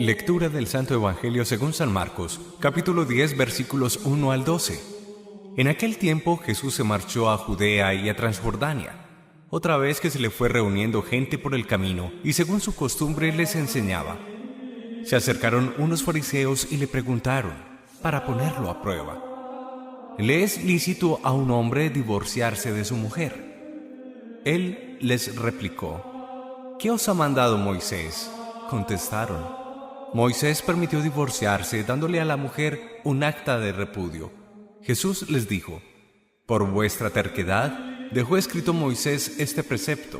Lectura del Santo Evangelio según San Marcos, capítulo 10, versículos 1 al 12. En aquel tiempo Jesús se marchó a Judea y a Transjordania. Otra vez que se le fue reuniendo gente por el camino, y según su costumbre les enseñaba. Se acercaron unos fariseos y le preguntaron, para ponerlo a prueba: ¿le es lícito a un hombre divorciarse de su mujer? Él les replicó: ¿qué os ha mandado Moisés? Contestaron: Moisés permitió divorciarse dándole a la mujer un acta de repudio. Jesús les dijo: por vuestra terquedad dejó escrito Moisés este precepto.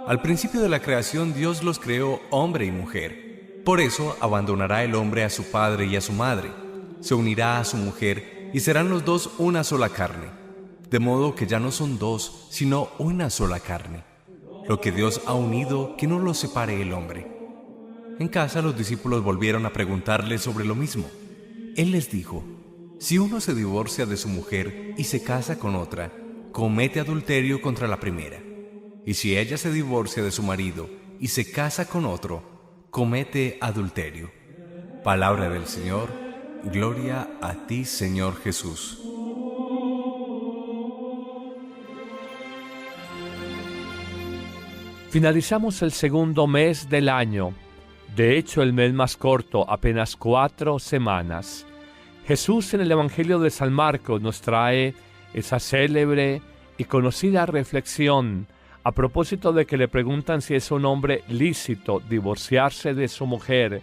Al principio de la creación Dios los creó hombre y mujer. Por eso abandonará el hombre a su padre y a su madre, se unirá a su mujer y serán los dos una sola carne. De modo que ya no son dos, sino una sola carne. Lo que Dios ha unido, que no lo separe el hombre. En casa los discípulos volvieron a preguntarle sobre lo mismo. Él les dijo: si uno se divorcia de su mujer y se casa con otra, comete adulterio contra la primera. Y si ella se divorcia de su marido y se casa con otro, comete adulterio. Palabra del Señor. Gloria a ti, Señor Jesús. Finalizamos el segundo mes del año. De hecho, el mes más corto, apenas 4 semanas. Jesús en el Evangelio de San Marcos nos trae esa célebre y conocida reflexión a propósito de que le preguntan si es un hombre lícito divorciarse de su mujer.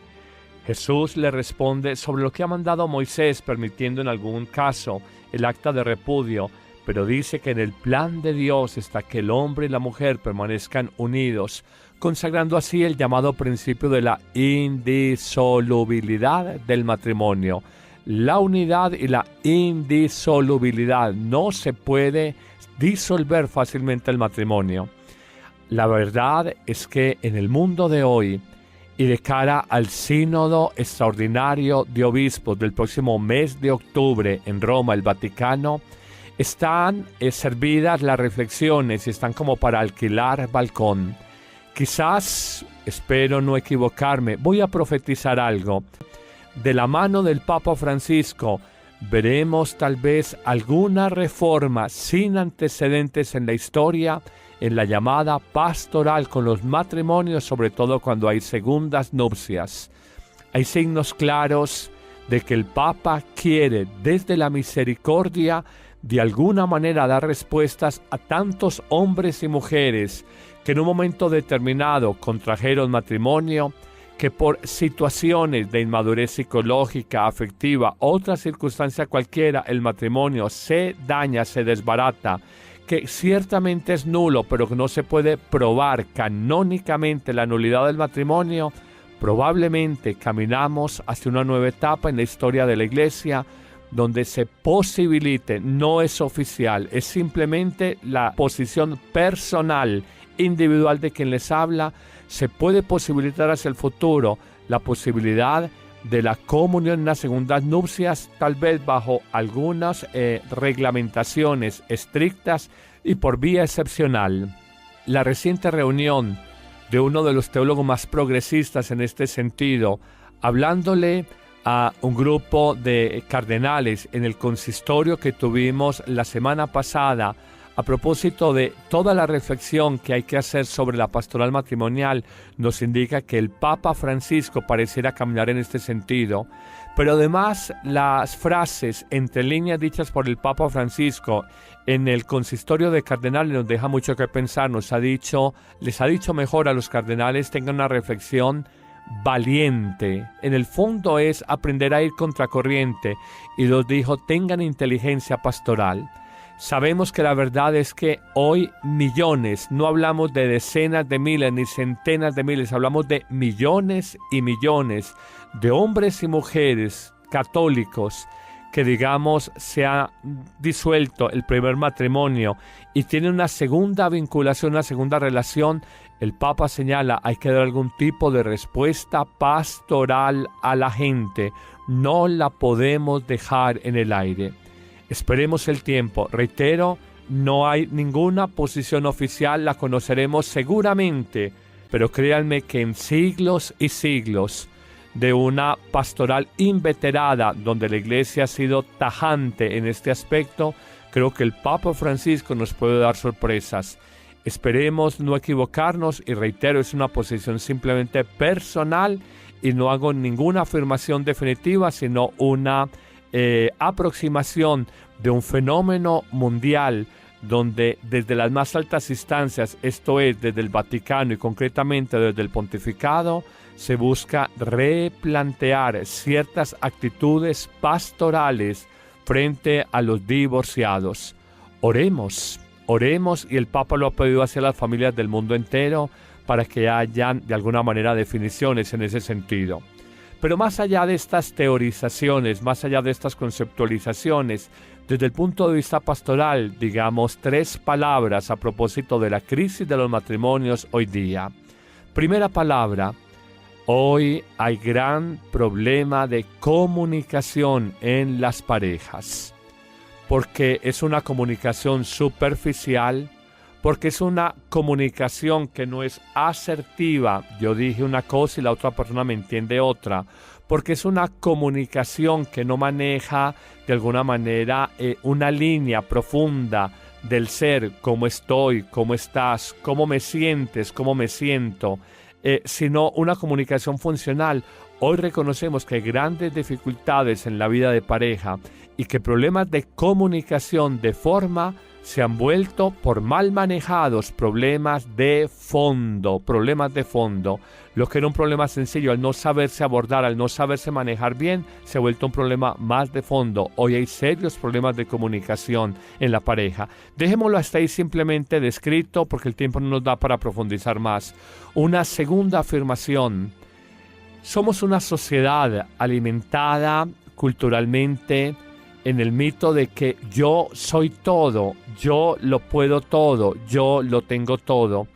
Jesús le responde sobre lo que ha mandado Moisés, permitiendo en algún caso el acta de repudio, pero dice que en el plan de Dios está que el hombre y la mujer permanezcan unidos, consagrando así el llamado principio de la indisolubilidad del matrimonio. La unidad y la indisolubilidad, no se puede disolver fácilmente el matrimonio. La verdad es que en el mundo de hoy y de cara al sínodo extraordinario de obispos del próximo mes de octubre en Roma, el Vaticano, están servidas las reflexiones y están como para alquilar balcón. Quizás, espero no equivocarme, voy a profetizar algo. De la mano del Papa Francisco, veremos tal vez alguna reforma sin antecedentes en la historia, en la llamada pastoral con los matrimonios, sobre todo cuando hay segundas nupcias. Hay signos claros de que el Papa quiere, desde la misericordia, de alguna manera dar respuestas a tantos hombres y mujeres que en un momento determinado contrajeron matrimonio, que por situaciones de inmadurez psicológica, afectiva, otra circunstancia cualquiera, el matrimonio se daña, se desbarata, que ciertamente es nulo, pero que no se puede probar canónicamente la nulidad del matrimonio. Probablemente caminamos hacia una nueva etapa en la historia de la Iglesia, donde se posibilite, no es oficial, es simplemente la posición personal, individual de quien les habla, se puede posibilitar hacia el futuro la posibilidad de la comunión en las segundas nupcias, tal vez bajo algunas reglamentaciones estrictas y por vía excepcional. La reciente reunión de uno de los teólogos más progresistas en este sentido, hablándole a un grupo de cardenales en el consistorio que tuvimos la semana pasada, a propósito de toda la reflexión que hay que hacer sobre la pastoral matrimonial, nos indica que el Papa Francisco pareciera caminar en este sentido. Pero además las frases entre líneas dichas por el Papa Francisco en el consistorio de cardenales nos deja mucho que pensar. Les ha dicho mejor a los cardenales: tengan una reflexión valiente. En el fondo es aprender a ir contracorriente, y los dijo: tengan inteligencia pastoral. Sabemos que la verdad es que hoy millones, no hablamos de decenas de miles ni centenas de miles, hablamos de millones y millones de hombres y mujeres católicos que, digamos, se ha disuelto el primer matrimonio y tienen una segunda vinculación, una segunda relación. El Papa señala: hay que dar algún tipo de respuesta pastoral a la gente, no la podemos dejar en el aire. Esperemos el tiempo. Reitero, no hay ninguna posición oficial, la conoceremos seguramente, pero créanme que en siglos y siglos de una pastoral inveterada, donde la Iglesia ha sido tajante en este aspecto, creo que el Papa Francisco nos puede dar sorpresas. Esperemos no equivocarnos, y reitero, es una posición simplemente personal y no hago ninguna afirmación definitiva, sino una aproximación de un fenómeno mundial donde desde las más altas instancias, esto es, desde el Vaticano y concretamente desde el pontificado, se busca replantear ciertas actitudes pastorales frente a los divorciados. Oremos y el Papa lo ha pedido hacia las familias del mundo entero para que hayan de alguna manera definiciones en ese sentido. Pero más allá de estas teorizaciones, más allá de estas conceptualizaciones, desde el punto de vista pastoral, digamos 3 palabras a propósito de la crisis de los matrimonios hoy día. Primera palabra, hoy hay gran problema de comunicación en las parejas, porque es una comunicación superficial, porque es una comunicación que no es asertiva. Yo dije una cosa y la otra persona me entiende otra. Porque es una comunicación que no maneja de alguna manera una línea profunda del ser, cómo estoy, cómo estás, cómo me sientes, cómo me siento, sino una comunicación funcional. Hoy reconocemos que hay grandes dificultades en la vida de pareja y que problemas de comunicación de forma se han vuelto por mal manejados problemas de fondo. Lo que era un problema sencillo, al no saberse abordar, al no saberse manejar bien, se ha vuelto un problema más de fondo. Hoy hay serios problemas de comunicación en la pareja. Dejémoslo hasta ahí simplemente descrito porque el tiempo no nos da para profundizar más. Una segunda afirmación. Somos una sociedad alimentada culturalmente en el mito de que yo soy todo, yo lo puedo todo, yo lo tengo todo.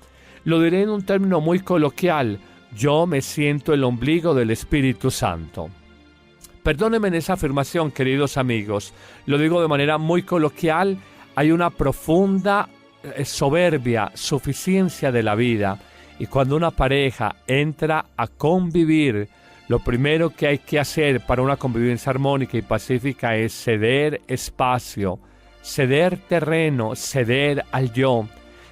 Lo diré en un término muy coloquial, yo me siento el ombligo del Espíritu Santo. Perdónenme en esa afirmación, queridos amigos, lo digo de manera muy coloquial, hay una profunda soberbia, suficiencia de la vida, y cuando una pareja entra a convivir, lo primero que hay que hacer para una convivencia armónica y pacífica es ceder espacio, ceder terreno, ceder al yo.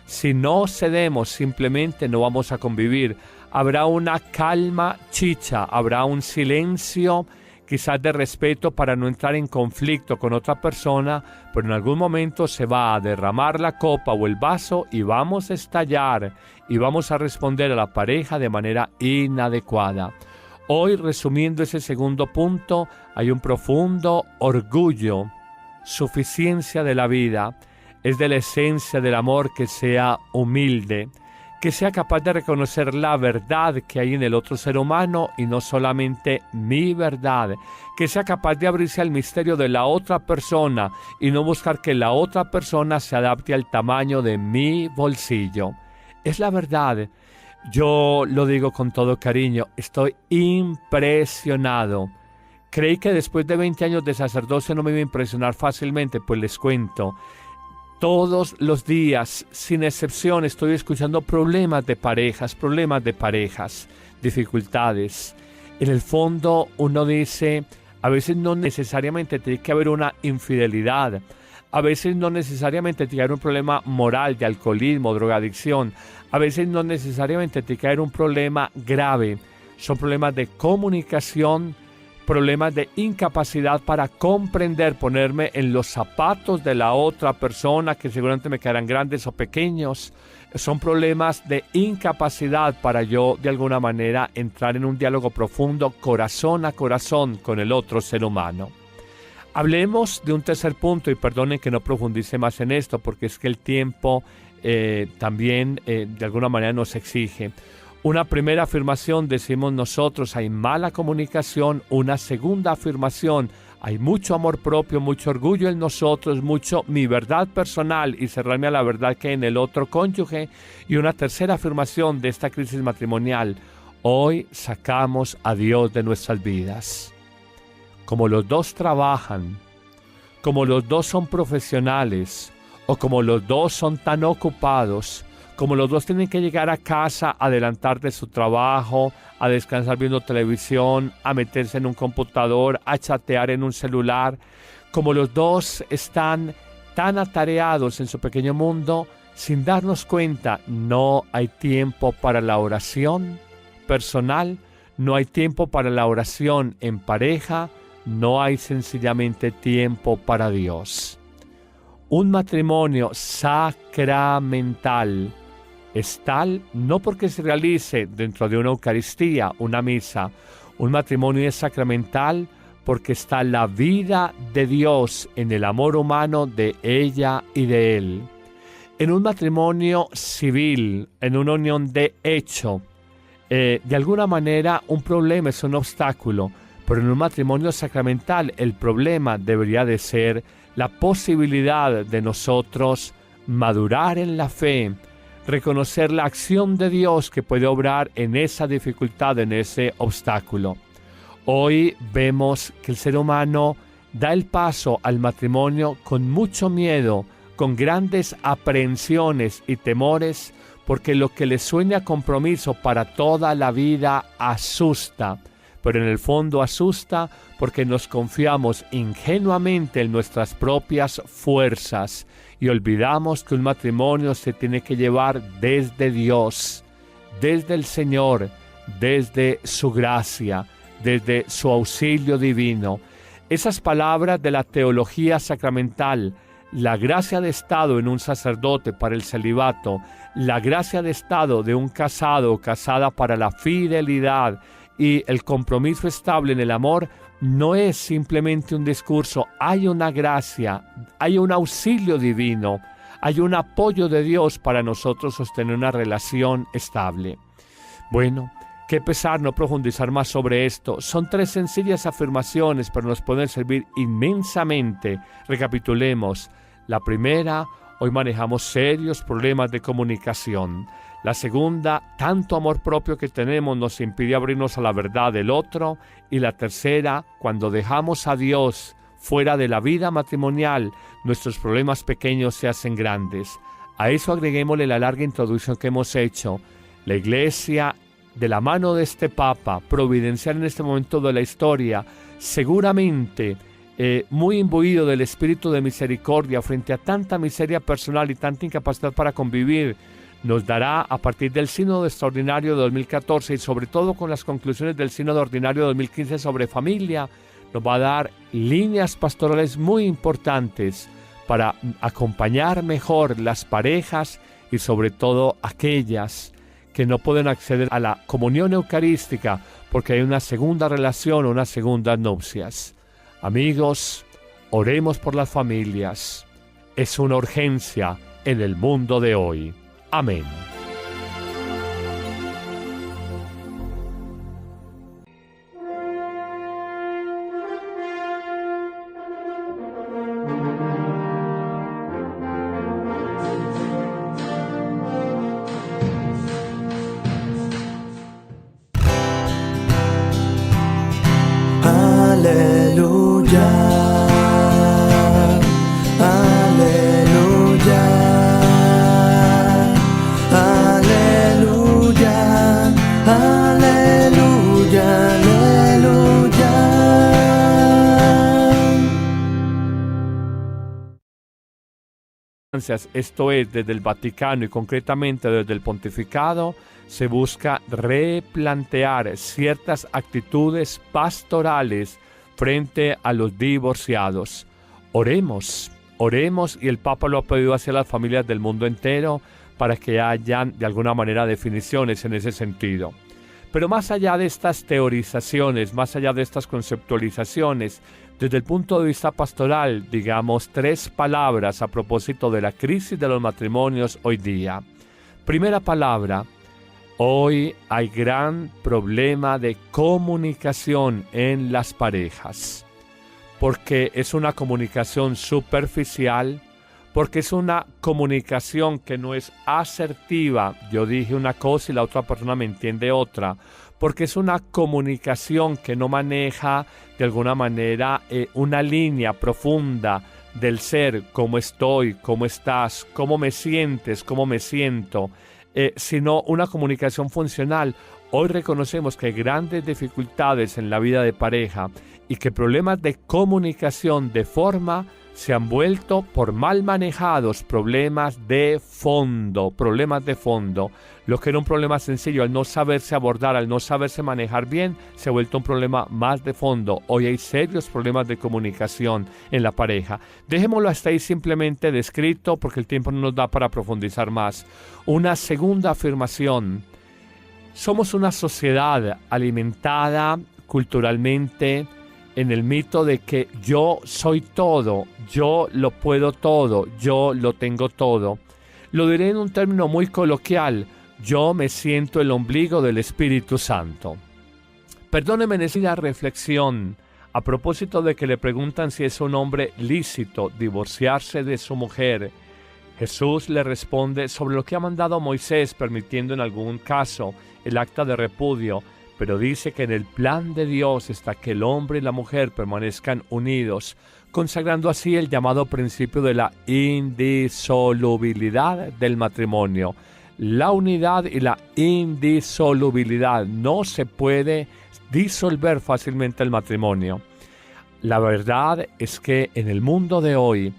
Si no cedemos, simplemente no vamos a convivir. Habrá una calma chicha, habrá un silencio quizás de respeto para no entrar en conflicto con otra persona, pero en algún momento se va a derramar la copa o el vaso y vamos a estallar y vamos a responder a la pareja de manera inadecuada. Hoy, resumiendo ese segundo punto, hay un profundo orgullo, suficiencia de la vida, es de la esencia del amor que sea humilde, que sea capaz de reconocer la verdad que hay en el otro ser humano y no solamente mi verdad, que sea capaz de abrirse al misterio de la otra persona y no buscar que la otra persona se adapte al tamaño de mi bolsillo. Es la verdad. Yo lo digo con todo cariño, estoy impresionado. Creí que después de 20 años de sacerdocio no me iba a impresionar fácilmente, pues les cuento. Todos los días, sin excepción, estoy escuchando problemas de parejas, dificultades. En el fondo uno dice, a veces no necesariamente tiene que haber una infidelidad. A veces no necesariamente tiene que haber un problema moral de alcoholismo, drogadicción. A veces no necesariamente tiene que haber un problema grave. Son problemas de comunicación, problemas de incapacidad para comprender, ponerme en los zapatos de la otra persona, que seguramente me quedarán grandes o pequeños. Son problemas de incapacidad para yo, de alguna manera, entrar en un diálogo profundo, corazón a corazón, con el otro ser humano. Hablemos de un tercer punto, y perdonen que no profundice más en esto, porque es que el tiempo también de alguna manera nos exige. Una primera afirmación, decimos nosotros, hay mala comunicación. Una segunda afirmación, hay mucho amor propio, mucho orgullo en nosotros, mucho mi verdad personal y cerrarme a la verdad que hay en el otro cónyuge. Y una tercera afirmación de esta crisis matrimonial, hoy sacamos a Dios de nuestras vidas. Como los dos trabajan, como los dos son profesionales, o como los dos son tan ocupados, como los dos tienen que llegar a casa, adelantar de su trabajo, a descansar viendo televisión, a meterse en un computador, a chatear en un celular, como los dos están tan atareados en su pequeño mundo, sin darnos cuenta, no hay tiempo para la oración personal, no hay tiempo para la oración en pareja, no hay sencillamente tiempo para Dios. Un matrimonio sacramental es tal no porque se realice dentro de una Eucaristía, una misa. Un matrimonio es sacramental porque está la vida de Dios en el amor humano de ella y de él. En un matrimonio civil, en una unión de hecho, de alguna manera un problema es un obstáculo, pero en un matrimonio sacramental el problema debería de ser la posibilidad de nosotros madurar en la fe, reconocer la acción de Dios que puede obrar en esa dificultad, en ese obstáculo. Hoy vemos que el ser humano da el paso al matrimonio con mucho miedo, con grandes aprehensiones y temores, porque lo que le suena a compromiso para toda la vida asusta, pero en el fondo asusta porque nos confiamos ingenuamente en nuestras propias fuerzas y olvidamos que un matrimonio se tiene que llevar desde Dios, desde el Señor, desde su gracia, desde su auxilio divino. Esas palabras de la teología sacramental, la gracia de estado en un sacerdote para el celibato, la gracia de estado de un casado o casada para la fidelidad y el compromiso estable en el amor, no es simplemente un discurso. Hay una gracia, hay un auxilio divino, hay un apoyo de Dios para nosotros sostener una relación estable. Bueno, qué pesar no profundizar más sobre esto. Son 3 sencillas afirmaciones, pero nos pueden servir inmensamente. Recapitulemos. La primera, hoy manejamos serios problemas de comunicación. La segunda, tanto amor propio que tenemos nos impide abrirnos a la verdad del otro. Y la tercera, cuando dejamos a Dios fuera de la vida matrimonial, nuestros problemas pequeños se hacen grandes. A eso agreguémosle la larga introducción que hemos hecho. La Iglesia, de la mano de este Papa, providencial en este momento de la historia, seguramente muy imbuido del espíritu de misericordia frente a tanta miseria personal y tanta incapacidad para convivir, nos dará a partir del Sínodo Extraordinario de 2014 y sobre todo con las conclusiones del Sínodo Ordinario de 2015 sobre familia, nos va a dar líneas pastorales muy importantes para acompañar mejor las parejas y sobre todo aquellas que no pueden acceder a la comunión eucarística porque hay una segunda relación o unas segundas nupcias. Amigos, oremos por las familias. Es una urgencia en el mundo de hoy. Amén. Esto es, desde el Vaticano y concretamente desde el Pontificado, se busca replantear ciertas actitudes pastorales frente a los divorciados. Oremos y el Papa lo ha pedido hacia las familias del mundo entero para que hayan de alguna manera definiciones en ese sentido. Pero más allá de estas teorizaciones, más allá de estas conceptualizaciones, desde el punto de vista pastoral, digamos 3 palabras a propósito de la crisis de los matrimonios hoy día. Primera palabra, hoy hay gran problema de comunicación en las parejas, porque es una comunicación superficial, porque es una comunicación que no es asertiva. Yo dije una cosa y la otra persona me entiende otra, porque es una comunicación que no maneja de alguna manera una línea profunda del ser, cómo estoy, cómo estás, cómo me sientes, cómo me siento, sino una comunicación funcional. Hoy reconocemos que hay grandes dificultades en la vida de pareja y que problemas de comunicación de forma se han vuelto, por mal manejados, problemas de fondo. Lo que era un problema sencillo, al no saberse abordar, al no saberse manejar bien, se ha vuelto un problema más de fondo. Hoy hay serios problemas de comunicación en la pareja. Dejémoslo hasta ahí simplemente descrito, porque el tiempo no nos da para profundizar más. Una segunda afirmación: somos una sociedad alimentada culturalmente en el mito de que yo soy todo, yo lo puedo todo, yo lo tengo todo. Lo diré en un término muy coloquial: yo me siento el ombligo del Espíritu Santo. Perdóneme en esa reflexión, a propósito de que le preguntan si es un hombre lícito divorciarse de su mujer. Jesús le responde sobre lo que ha mandado Moisés, permitiendo en algún caso el acta de repudio, pero dice que en el plan de Dios está que el hombre y la mujer permanezcan unidos, consagrando así el llamado principio de la indisolubilidad del matrimonio. La unidad y la indisolubilidad, no se puede disolver fácilmente el matrimonio. La verdad es que en el mundo de hoy,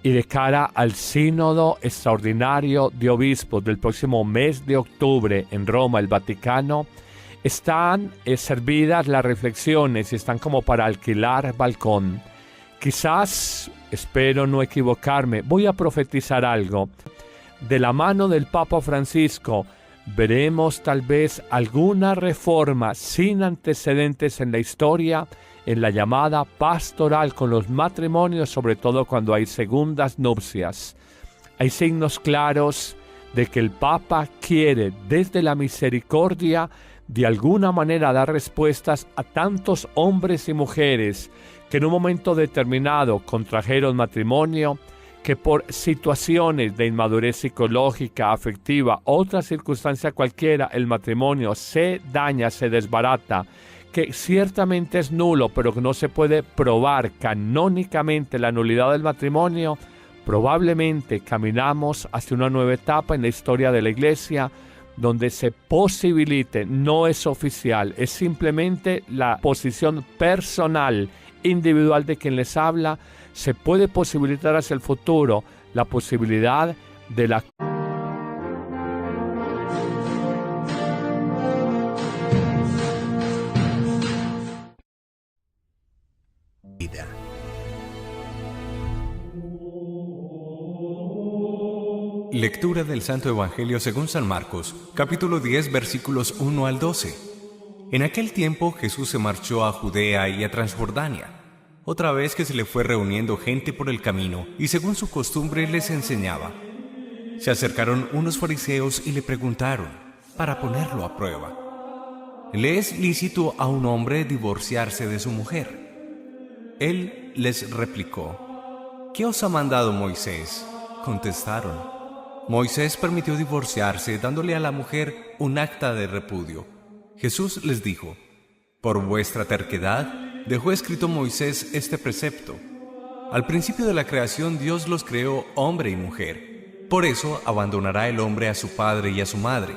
y de cara al sínodo extraordinario de obispos del próximo mes de octubre en Roma, el Vaticano, están servidas las reflexiones y están como para alquilar balcón. Quizás, espero no equivocarme, voy a profetizar algo. De la mano del Papa Francisco, veremos tal vez alguna reforma sin antecedentes en la historia en la llamada pastoral con los matrimonios, sobre todo cuando hay segundas nupcias. Hay signos claros de que el Papa quiere, desde la misericordia, de alguna manera dar respuestas a tantos hombres y mujeres que en un momento determinado contrajeron matrimonio, que por situaciones de inmadurez psicológica, afectiva, otra circunstancia cualquiera, el matrimonio se daña, se desbarata, que ciertamente es nulo, pero que no se puede probar canónicamente la nulidad del matrimonio. Probablemente caminamos hacia una nueva etapa en la historia de la Iglesia, donde se posibilite, no es oficial, es simplemente la posición personal, individual de quien les habla, se puede posibilitar hacia el futuro la posibilidad de la vida. Lectura del Santo Evangelio según San Marcos, capítulo 10, versículos 1 al 12. En aquel tiempo Jesús se marchó a Judea y a Transjordania, otra vez que se le fue reuniendo gente por el camino, y según su costumbre les enseñaba. Se acercaron unos fariseos y le preguntaron, para ponerlo a prueba: ¿le es lícito a un hombre divorciarse de su mujer? Él les replicó: ¿qué os ha mandado Moisés? Contestaron: Moisés permitió divorciarse dándole a la mujer un acta de repudio. Jesús les dijo: por vuestra terquedad dejó escrito Moisés este precepto. Al principio de la creación Dios los creó hombre y mujer. Por eso abandonará el hombre a su padre y a su madre,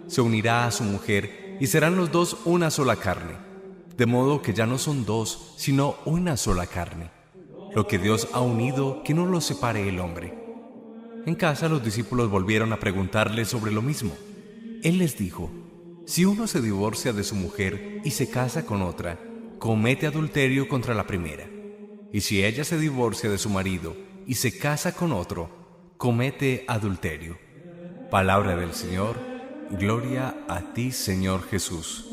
se unirá a su mujer y serán los dos una sola carne. De modo que ya no son dos, sino una sola carne. Lo que Dios ha unido, que no lo separe el hombre. En casa los discípulos volvieron a preguntarle sobre lo mismo. Él les dijo: si uno se divorcia de su mujer y se casa con otra, comete adulterio contra la primera. Y si ella se divorcia de su marido y se casa con otro, comete adulterio. Palabra del Señor. Gloria a ti, Señor Jesús.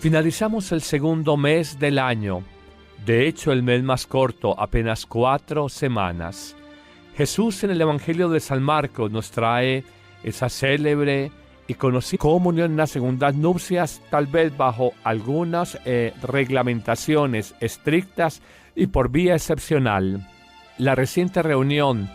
Finalizamos el segundo mes del año. De hecho, el mes más corto, apenas 4 semanas. Jesús en el Evangelio de San Marcos nos trae esa célebre y conocida comunión en las segundas nupcias, tal vez bajo algunas reglamentaciones estrictas y por vía excepcional. La reciente reunión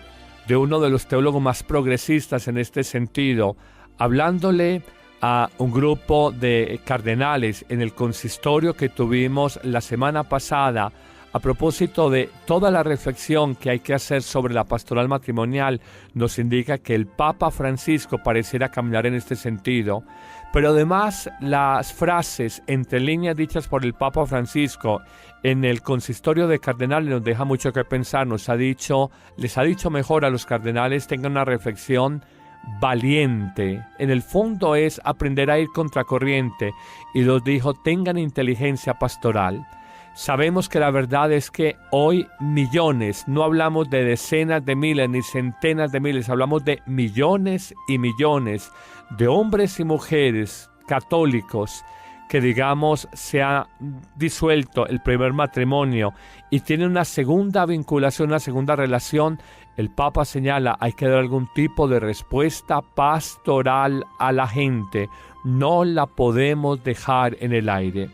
de uno de los teólogos más progresistas en este sentido, hablándole a un grupo de cardenales en el consistorio que tuvimos la semana pasada a propósito de toda la reflexión que hay que hacer sobre la pastoral matrimonial. Nos indica que el Papa Francisco pareciera caminar en este sentido, pero además las frases entre líneas dichas por el Papa Francisco en el consistorio de cardenales nos deja mucho que pensar. Les ha dicho mejor a los cardenales: tengan una reflexión valiente. En el fondo es aprender a ir contracorriente, y nos dijo: tengan inteligencia pastoral. Sabemos que la verdad es que hoy millones, no hablamos de decenas de miles ni centenas de miles, hablamos de millones y millones de hombres y mujeres católicos que, digamos, se ha disuelto el primer matrimonio y tienen una segunda vinculación, una segunda relación. El Papa señala: hay que dar algún tipo de respuesta pastoral a la gente, no la podemos dejar en el aire.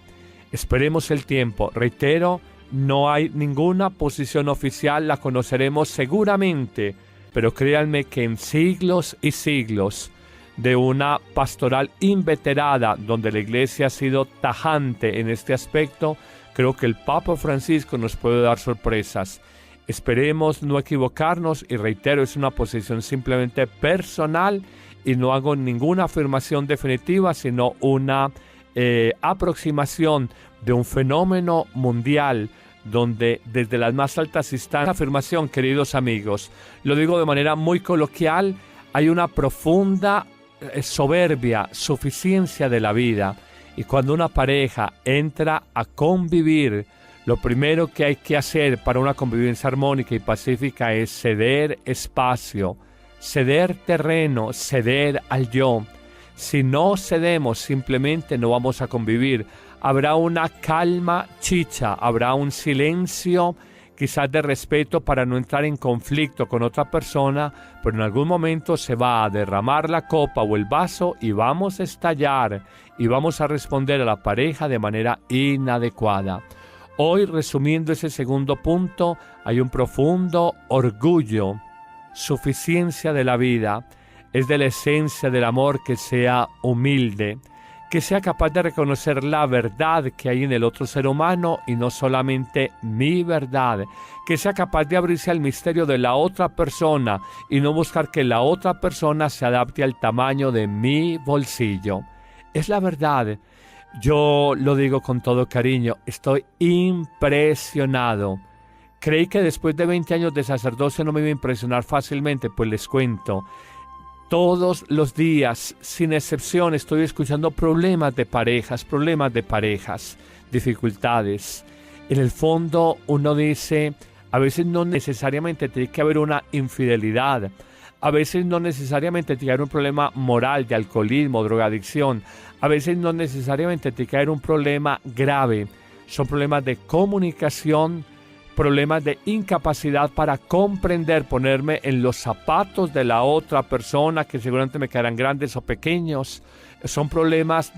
Esperemos el tiempo. Reitero, no hay ninguna posición oficial, la conoceremos seguramente, pero créanme que en siglos y siglos de una pastoral inveterada donde la Iglesia ha sido tajante en este aspecto, creo que el Papa Francisco nos puede dar sorpresas. Esperemos no equivocarnos, y reitero, es una posición simplemente personal y no hago ninguna afirmación definitiva, sino una aproximación de un fenómeno mundial donde desde las más altas instancias, afirmación, queridos amigos, lo digo de manera muy coloquial, hay una profunda soberbia, suficiencia de la vida, y cuando una pareja entra a convivir, lo primero que hay que hacer para una convivencia armónica y pacífica es ceder espacio, ceder terreno, ceder al yo. Si no cedemos, simplemente no vamos a convivir. Habrá una calma chicha, habrá un silencio quizás de respeto para no entrar en conflicto con otra persona, pero en algún momento se va a derramar la copa o el vaso y vamos a estallar y vamos a responder a la pareja de manera inadecuada. Hoy, resumiendo ese segundo punto, hay un profundo orgullo, suficiencia de la vida. Es de la esencia del amor que sea humilde, que sea capaz de reconocer la verdad que hay en el otro ser humano y no solamente mi verdad, que sea capaz de abrirse al misterio de la otra persona y no buscar que la otra persona se adapte al tamaño de mi bolsillo. Es la verdad. Yo lo digo con todo cariño, estoy impresionado. Creí que después de 20 años de sacerdocio no me iba a impresionar fácilmente, pues les cuento. Todos los días, sin excepción, estoy escuchando problemas de parejas, dificultades. En el fondo, uno dice, a veces no necesariamente tiene que haber una infidelidad, a veces no necesariamente tiene que haber un problema moral de alcoholismo, drogadicción, a veces no necesariamente tiene que haber un problema grave, son problemas de comunicación, problemas de incapacidad para comprender, ponerme en los zapatos de la otra persona, que seguramente me quedarán grandes o pequeños. Son problemas de